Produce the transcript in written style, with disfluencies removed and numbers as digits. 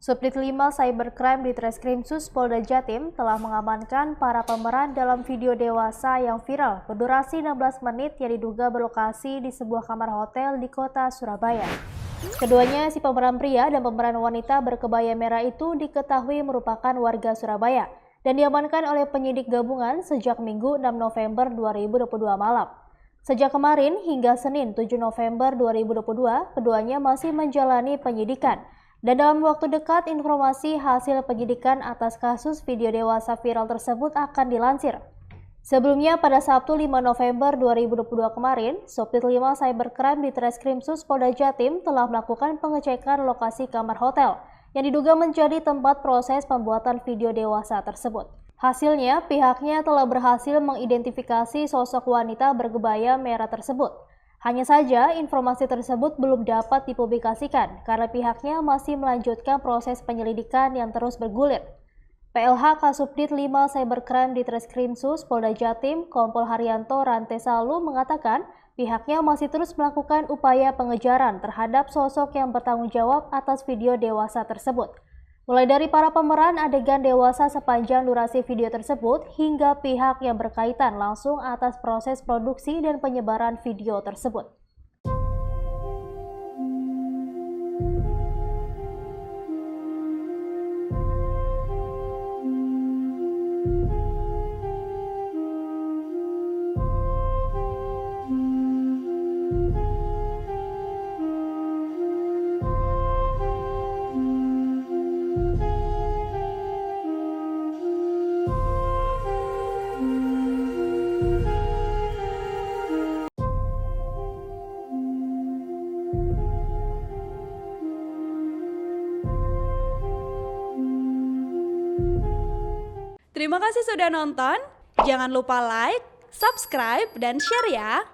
Subdit 5 Cybercrime di Treskrimsus Polda Jatim telah mengamankan para pemeran dalam video dewasa yang viral berdurasi 16 menit yang diduga berlokasi di sebuah kamar hotel di kota Surabaya. Keduanya, si pemeran pria dan pemeran wanita berkebaya merah itu diketahui merupakan warga Surabaya dan diamankan oleh penyidik gabungan sejak Minggu 6 November 2022 malam. Sejak kemarin hingga Senin 7 November 2022, keduanya masih menjalani penyidikan. Dan dalam waktu dekat, informasi hasil penyidikan atas kasus video dewasa viral tersebut akan dilansir. Sebelumnya, pada Sabtu 5 November 2022 kemarin, Subdit 5 Cybercrime di Treskrimsus Polda Jatim telah melakukan pengecekan lokasi kamar hotel yang diduga menjadi tempat proses pembuatan video dewasa tersebut. Hasilnya, pihaknya telah berhasil mengidentifikasi sosok wanita berkebaya merah tersebut. Hanya saja, informasi tersebut belum dapat dipublikasikan karena pihaknya masih melanjutkan proses penyelidikan yang terus bergulir. PLH Kasubdit 5 Cybercrime di Treskrimsus Polda Jatim, Kompol Haryanto Rantesalu mengatakan pihaknya masih terus melakukan upaya pengejaran terhadap sosok yang bertanggung jawab atas video dewasa tersebut. Mulai dari para pemeran adegan dewasa sepanjang durasi video tersebut hingga pihak yang berkaitan langsung atas proses produksi dan penyebaran video tersebut. Terima kasih sudah nonton. Jangan lupa like, subscribe, dan share ya.